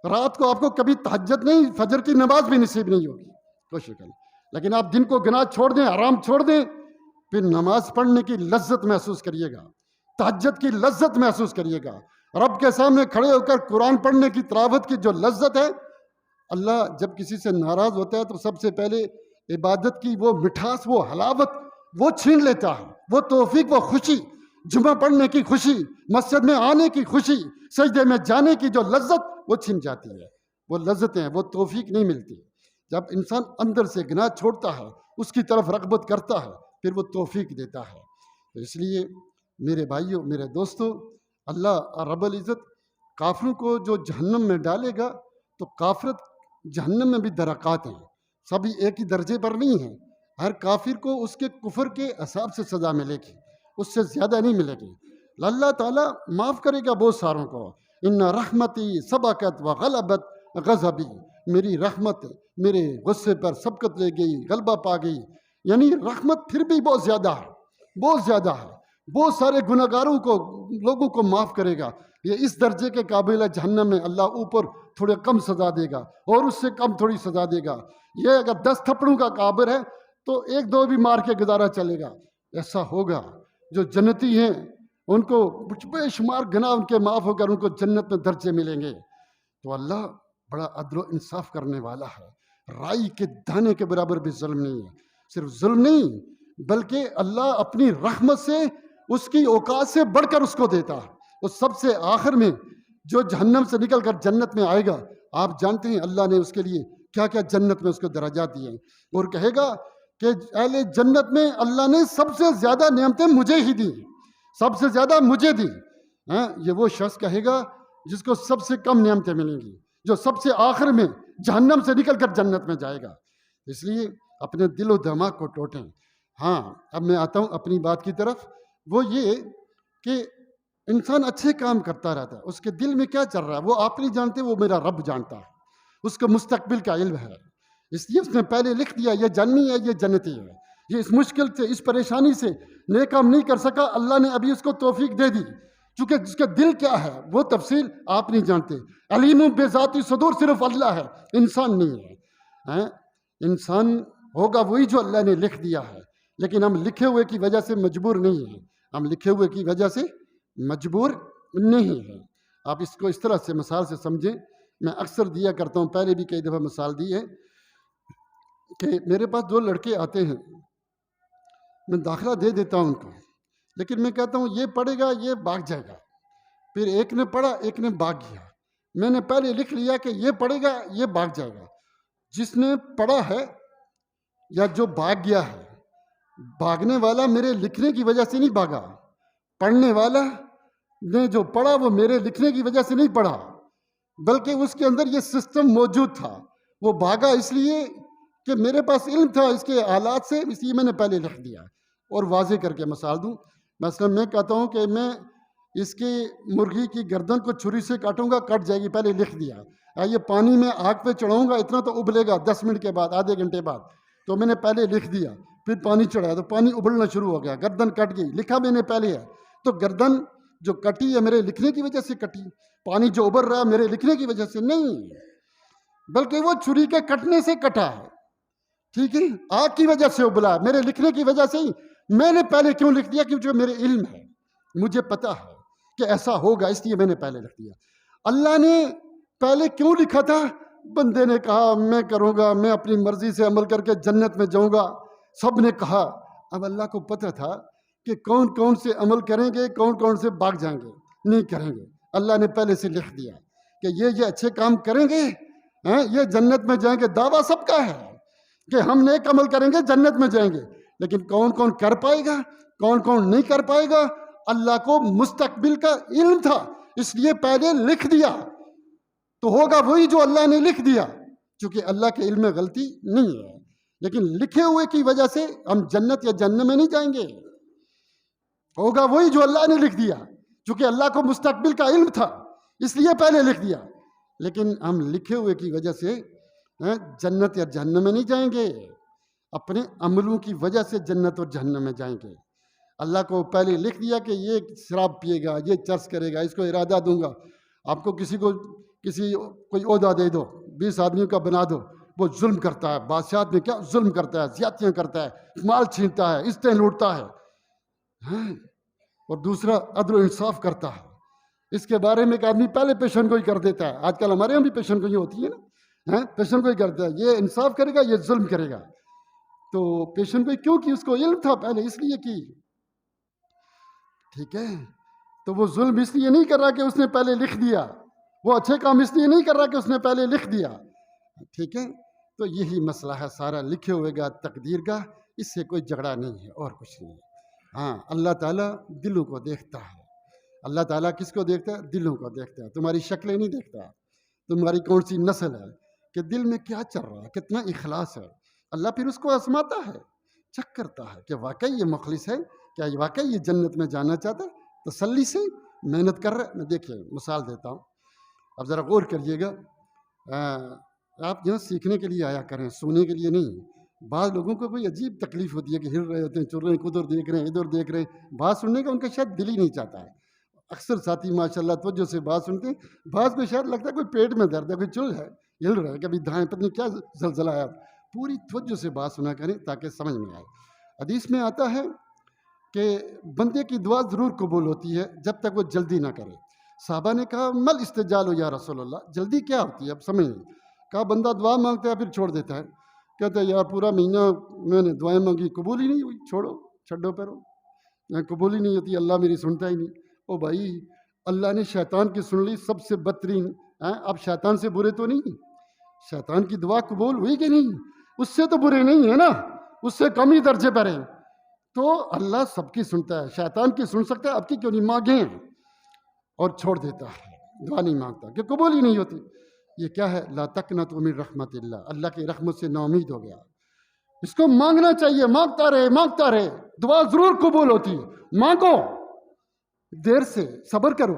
رات کو آپ کو کبھی تہجد نہیں، فجر کی نماز بھی نصیب نہیں ہوگی، کوشش کریں، لیکن آپ دن کو گناہ چھوڑ دیں، حرام چھوڑ دیں، پھر نماز پڑھنے کی لذت محسوس کریے گا، تہجد کی لذت محسوس کریے گا، رب کے سامنے کھڑے ہو کر قرآن پڑھنے کی تلاوت کی جو لذت ہے۔ اللہ جب کسی سے ناراض ہوتا ہے تو سب سے پہلے عبادت کی وہ مٹھاس، وہ حلاوت وہ چھین لیتا ہے، وہ توفیق، وہ خوشی، جمعہ پڑھنے کی خوشی، مسجد میں آنے کی خوشی، سجدے میں جانے کی جو لذت وہ چھن جاتی ہے، وہ لذتیں، وہ توفیق نہیں ملتی۔ جب انسان اندر سے گناہ چھوڑتا ہے، اس کی طرف رغبت کرتا ہے، پھر وہ توفیق دیتا ہے۔ تو اس لیے میرے بھائیوں، میرے دوستوں، اللہ رب العزت کافروں کو جو جہنم میں ڈالے گا، تو کافرت جہنم میں بھی درکات ہیں، سبھی ایک ہی درجے پر نہیں ہیں، ہر کافر کو اس کے کفر کے حساب سے سزا ملے گی، اس سے زیادہ نہیں ملے گی۔ اللہ تعالیٰ معاف کرے گا بہت ساروں کو، ان رحمتی سبقت وغلبت غضبی، میری رحمت میرے غصے پر سبقت لے گئی، غلبہ پا گئی، یعنی رحمت پھر بھی بہت زیادہ ہے، بہت زیادہ ہے، بہت سارے گناہگاروں کو، لوگوں کو معاف کرے گا۔ یہ اس درجے کے قابل ہے، جہنم میں اللہ اوپر تھوڑے کم سزا دے گا، اور اس سے کم تھوڑی سزا دے گا۔ یہ اگر 10 تھپڑوں کا قابل ہے تو 1-2 بھی مار کے گزارا چلے گا، ایسا ہوگا۔ جو جنتی ہیں ان کو بے شمار گناہ ان کے معاف ہو کر ان کو جنت میں درجے ملیں گے۔ تو اللہ بڑا عدل و انصاف کرنے والا ہے، رائی کے دانے کے برابر بھی ظلم نہیں ہے۔ صرف ظلم نہیں، بلکہ اللہ اپنی رحمت سے، اس کی اوقات سے بڑھ کر اس کو دیتا ہے۔ اس سب سے آخر میں جو جہنم سے نکل کر جنت میں آئے گا، آپ جانتے ہیں اللہ نے اس کے لیے کیا کیا جنت میں اس کو درجات دیے ہیں، اور کہے گا کہ اہل جنت میں اللہ نے سب سے زیادہ نعمتیں مجھے ہی دی، سب سے زیادہ مجھے دی۔ یہ وہ شخص کہے گا جس کو سب سے کم نعمتیں ملیں گی، جو سب سے آخر میں جہنم سے نکل کر جنت میں جائے گا۔ اس لیے اپنے دل و دماغ کو ٹوٹیں۔ ہاں، اب میں آتا ہوں اپنی بات کی طرف، وہ یہ کہ انسان اچھے کام کرتا رہتا ہے، اس کے دل میں کیا چل رہا ہے وہ آپ نہیں جانتے، وہ میرا رب جانتا ہے، اس کو مستقبل کا علم ہے، اس لیے اس نے پہلے لکھ دیا یہ جنمی ہے، یہ جنتی ہے، یہ اس مشکل سے، اس پریشانی سے نیک کام نہیں کر سکا، اللہ نے ابھی اس کو توفیق دے دی، چونکہ جس کا دل کیا ہے وہ تفصیل آپ نہیں جانتے۔ علیم بے ذاتی صدور صرف اللہ ہے، انسان نہیں ہے۔ انسان ہوگا وہی جو اللہ نے لکھ دیا ہے، لیکن ہم لکھے ہوئے کی وجہ سے مجبور نہیں ہیں، ہم لکھے ہوئے کی وجہ سے مجبور نہیں ہیں۔ آپ اس کو اس طرح سے مثال سے سمجھیں، میں اکثر دیا کرتا ہوں، پہلے بھی کئی دفعہ مثال دی ہے، کہ میرے پاس 2 لڑکے آتے ہیں، میں داخلہ دے دیتا ہوں ان کو، لیکن میں کہتا ہوں یہ پڑھے گا یہ بھاگ جائے گا، پھر ایک نے پڑھا ایک نے بھاگ گیا، میں نے پہلے لکھ لیا کہ یہ پڑھے گا یہ بھاگ جائے گا۔ جس نے پڑھا ہے یا جو بھاگ گیا ہے، بھاگنے والا میرے لکھنے کی وجہ سے نہیں بھاگا، پڑھنے والا نے جو پڑھا وہ میرے لکھنے کی وجہ سے نہیں پڑھا، بلکہ اس کے اندر یہ سسٹم موجود تھا، وہ بھاگا اس لیے کہ میرے پاس علم تھا اس کے حالات سے، اس لیے میں نے پہلے لکھ دیا۔ اور واضح کر کے مثال دوں، مثلا میں کہتا ہوں کہ میں اس کی مرغی کی گردن کو چھری سے کاٹوں گا، کٹ جائے گی، پہلے لکھ دیا۔ یہ پانی میں آگ پہ چڑھاؤں گا اتنا تو ابلے گا 10 منٹ کے بعد، آدھے گھنٹے بعد، تو میں نے پہلے لکھ دیا۔ پھر پانی چڑھایا تو پانی ابلنا شروع ہو گیا، گردن کٹ گئی، لکھا میں نے پہلے ہے، تو گردن جو کٹی ہے میرے لکھنے کی وجہ سے کٹی، پانی جو ابل رہا ہے میرے لکھنے کی وجہ سے نہیں، بلکہ وہ چھری کے کٹنے سے کٹا ہے، ٹھیک ہے، آگ کی وجہ سے ابلا، میرے لکھنے کی وجہ سے ہی۔ میں نے پہلے کیوں لکھ دیا؟ کیونکہ میرے علم ہے، مجھے پتا ہے کہ ایسا ہوگا، اس لیے میں نے پہلے لکھ دیا۔ اللہ نے پہلے کیوں لکھا تھا؟ بندے نے کہا میں کروں گا، میں اپنی مرضی سے عمل کر کے جنت میں جاؤں گا، سب نے کہا، اب اللہ کو پتہ تھا کہ کون کون سے عمل کریں گے، کون کون سے بھاگ جائیں گے، نہیں کریں گے۔ اللہ نے پہلے سے لکھ دیا کہ یہ اچھے کام کریں گے، یہ جنت میں جائیں گے۔ دعویٰ سب کا ہے کہ ہم نیک عمل کریں گے جنت میں جائیں گے، لیکن کون کون کر پائے گا، کون کون نہیں کر پائے گا، اللہ کو مستقبل کا علم تھا، اس لیے پہلے لکھ دیا۔ تو ہوگا وہی جو اللہ نے لکھ دیا، چونکہ اللہ کے علم میں غلطی نہیں ہے، لیکن لکھے ہوئے کی وجہ سے ہم جنت یا جہنم میں نہیں جائیں گے۔ ہوگا وہی جو اللہ نے لکھ دیا، چونکہ اللہ کو مستقبل کا علم تھا اس لیے پہلے لکھ دیا، لیکن ہم لکھے ہوئے کی وجہ سے جنت یا جہنم میں نہیں جائیں گے، اپنے عملوں کی وجہ سے جنت اور جہنم میں جائیں گے۔ اللہ کو پہلے لکھ دیا کہ یہ شراب پیے گا، یہ چرس کرے گا، اس کو ارادہ دوں گا۔ آپ کو کوئی عہدہ دے دو، 20 آدمیوں کا بنا دو، وہ ظلم کرتا ہے، بادشاہت میں کیا ظلم کرتا ہے، زیادتیاں کرتا ہے، مال چھینتا ہے، عزتیں لوٹتا ہے، اور دوسرا عدل و انصاف کرتا ہے۔ اس کے بارے میں ایک آدمی پہلے پیشن گوئی کر دیتا ہے۔ آج کل ہمارے یہاں بھی پیشن گوئی ہوتی ہے نا، پیشن گوئی کرتا ہے، یہ انصاف کرے گا، یہ ظلم کرے گا۔ تو پیشن گوئی کیوں کی؟ اس کو علم تھا پہلے، اس لیے کی، ٹھیک ہے۔ تو وہ ظلم اس لیے نہیں کر رہا کہ اس نے پہلے لکھ دیا، وہ اچھے کام اس لیے نہیں کر رہا کہ اس نے پہلے لکھ دیا، ٹھیک ہے۔ تو یہی مسئلہ ہے سارا، لکھے ہوئے گا تقدیر کا، اس سے کوئی جھگڑا نہیں ہے اور کچھ نہیں ہے۔ ہاں، اللہ تعالیٰ دلوں کو دیکھتا ہے۔ اللہ تعالیٰ کس کو دیکھتا ہے؟ دلوں کو دیکھتا ہے، تمہاری شکلیں نہیں دیکھتا، تمہاری کون سی نسل ہے، کہ دل میں کیا چل رہا ہے، کتنا اخلاص ہے۔ اللہ پھر اس کو آزماتا ہے، چیک کرتا ہے کہ واقعی یہ مخلص ہے، کیا واقعی یہ جنت میں جانا چاہتا ہے، تسلی سے محنت کر رہا ہے۔ میں دیکھیے مثال دیتا ہوں، اب ذرا غور کریے گا۔ آپ یہاں سیکھنے کے لیے آیا کریں، سونے کے لیے نہیں۔ بعض لوگوں کو کوئی عجیب تکلیف ہوتی ہے کہ ہل رہے ہوتے ہیں، چل رہے ہیں، ادھر دیکھ رہے ہیں، ادھر دیکھ رہے ہیں، بات سننے کا ان کا شاید دل ہی نہیں چاہتا ہے۔ اکثر ساتھی ماشاءاللہ توجہ سے بات سنتے ہیں، بعض کو شاید لگتا ہے کوئی پیٹ میں درد ہے، کوئی چل ہے، ہل رہا ہے، کبھی دھائیں، پتہ نہیں کیا زلزلہ آیا۔ پوری توجہ سے بات سنا کریں تاکہ سمجھ میں آئے۔ حدیث میں آتا ہے کہ بندے کی دعا ضرور قبول ہوتی ہے جب تک وہ جلدی نہ کرے۔ صحابہ نے کہا مل استجال ہو یا رسول اللہ، جلدی کیا ہوتی ہے؟ اب سمجھ نہیں۔ کہا بندہ دعا مانگتا ہے پھر چھوڑ دیتا ہے، کہتا ہے یار پورا مہینہ میں نے دعائیں مانگی، قبول ہی نہیں ہوئی، چھوڑو، چھڈو پھرو، قبول ہی نہیں ہوتی، اللہ میری سنتا ہی نہیں۔ او بھائی، اللہ نے شیطان کی سن لی، سب سے بدترین۔ اب شیطان سے برے تو نہیں، شیطان کی دعا قبول ہوئی کہ نہیں؟ اس سے تو برے نہیں ہے نا، اس سے کم ہی درجے پر ہیں۔ تو اللہ سب کی سنتا ہے، شیطان کی سن سکتا ہے، اب کی کیوں نہیں مانگیں، اور چھوڑ دیتا ہے، دعا نہیں مانگتا کہ قبول ہی نہیں ہوتی۔ یہ کیا ہے؟ لا تقنطوا من رحمت اللہ، اللہ کی رحمت سے نا امید ہو گیا۔ اس کو مانگنا چاہیے، مانگتا رہے، مانگتا رہے، دعا ضرور قبول ہوتی ہے۔ مانگو، دیر سے صبر کرو۔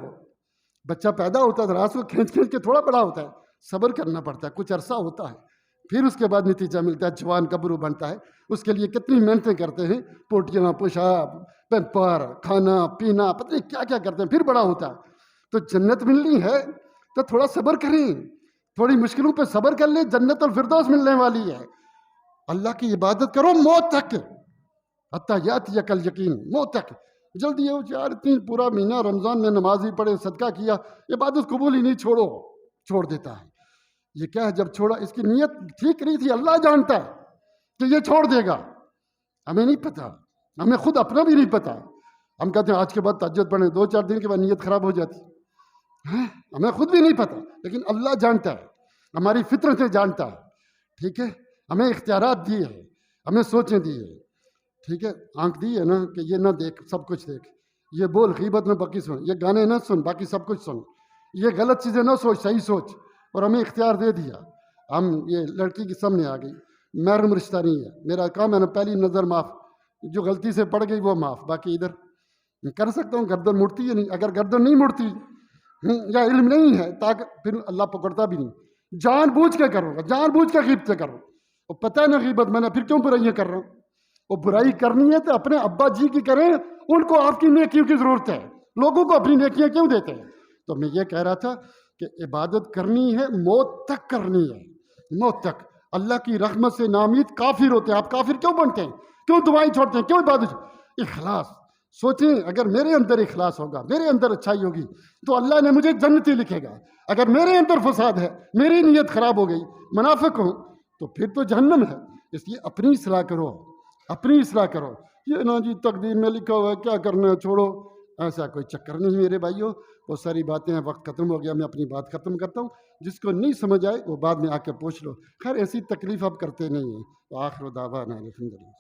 بچہ پیدا ہوتا ہے راس کو کھینچ کھینچ کے تھوڑا بڑا ہوتا ہے، صبر کرنا پڑتا ہے، کچھ عرصہ ہوتا ہے، پھر اس کے بعد نتیجہ ملتا ہے، جوان گبرو بنتا ہے۔ اس کے لیے کتنی محنتیں کرتے ہیں، پوٹیاں، پیشاب، پیمپر، کھانا پینا، پتہ نہیں کیا کیا کرتے ہیں، پھر بڑا ہوتا ہے۔ تو جنت ملنی ہے تو تھوڑا صبر کریں، تھوڑی مشکلوں پہ صبر کر لیں، جنت الفردوس ملنے والی ہے۔ اللہ کی عبادت کرو موت تک، حتیٰ یاتیک الیقین، موت تک۔ جلدی ہو یار، اتنی پورا مہینہ رمضان میں نماز ہی پڑھے، صدقہ کیا، عبادت قبول ہی نہیں، چھوڑ دیتا ہے۔ یہ کیا ہے؟ جب چھوڑا، اس کی نیت ٹھیک نہیں تھی، اللہ جانتا ہے کہ یہ چھوڑ دے گا، ہمیں نہیں پتا، ہمیں خود اپنا بھی نہیں پتا۔ ہم کہتے ہیں آج کے بعد تہجد پڑھیں، 2-4 دن کے بعد نیت خراب ہو جاتی ہے، ہمیں خود بھی نہیں پتا، لیکن اللہ جانتا ہے، ہماری فطرتیں جانتا ہے، ٹھیک ہے۔ ہمیں اختیارات دیے ہیں، ہمیں سوچیں دی ہے، ٹھیک ہے۔ آنکھ دی ہے نا کہ یہ نہ دیکھ، سب کچھ دیکھ، یہ بول غیبت نہ باقی سن، یہ گانے نہ سن، باقی سب کچھ سن، یہ غلط چیزیں نہ سوچ، صحیح سوچ، اور ہمیں اختیار دے دیا۔ ہم یہ لڑکی کے سامنے آ گئی، محرم رشتہ نہیں ہے، میرا کام ہے نا پہلی نظر معاف، جو غلطی سے پڑ گئی وہ معاف، باقی ادھر کر سکتا ہوں، گردن مڑتی ہے نہیں، اگر گردن نہیں مڑتی یا علم نہیں ہے تاکہ پھر اللہ پکڑتا بھی نہیں، جان بوجھ کے کرو، جان بوجھ کے غیبتیں کرو، اور پتہ ہے نا غیبت میں نے پھر کیوں برائیاں کر رہا ہوں۔ وہ برائی کرنی ہے تو اپنے ابا جی کی کریں، ان کو آپ کی نیکیوں کی ضرورت ہے، لوگوں کو اپنی نیکیاں کیوں دیتے ہیں؟ تو میں یہ کہہ رہا تھا کہ عبادت کرنی ہے، موت تک کرنی ہے، موت تک۔ اللہ کی رحمت سے نامید کافر ہوتے ہیں، آپ کافر کیوں بنتے ہیں؟ کیوں دعائیں چھوڑتے ہیں؟ کیوں عبادت؟ اخلاص۔ سوچیں، اگر میرے اندر اخلاص ہوگا، میرے اندر اچھائی ہوگی تو اللہ نے مجھے جنتی لکھے گا۔ اگر میرے اندر فساد ہے، میری نیت خراب ہو گئی، منافق ہوں، تو پھر تو جہنم ہے۔ اس لیے اپنی اصلاح کرو، اپنی اصلاح کرو، یہ نا جی تقدیر میں لکھا ہوا ہے، کیا کرنا ہے چھوڑو، ایسا کوئی چکر نہیں میرے بھائیوں. وہ ساری باتیں ہیں، وقت ختم ہو گیا، میں اپنی بات ختم کرتا ہوں. جس کو نہیں سمجھ آئے وہ بعد میں آ کے پوچھ لو. خیر ایسی تکلیف اب کرتے نہیں ہیں. آخر دعوانا الحمدللہ.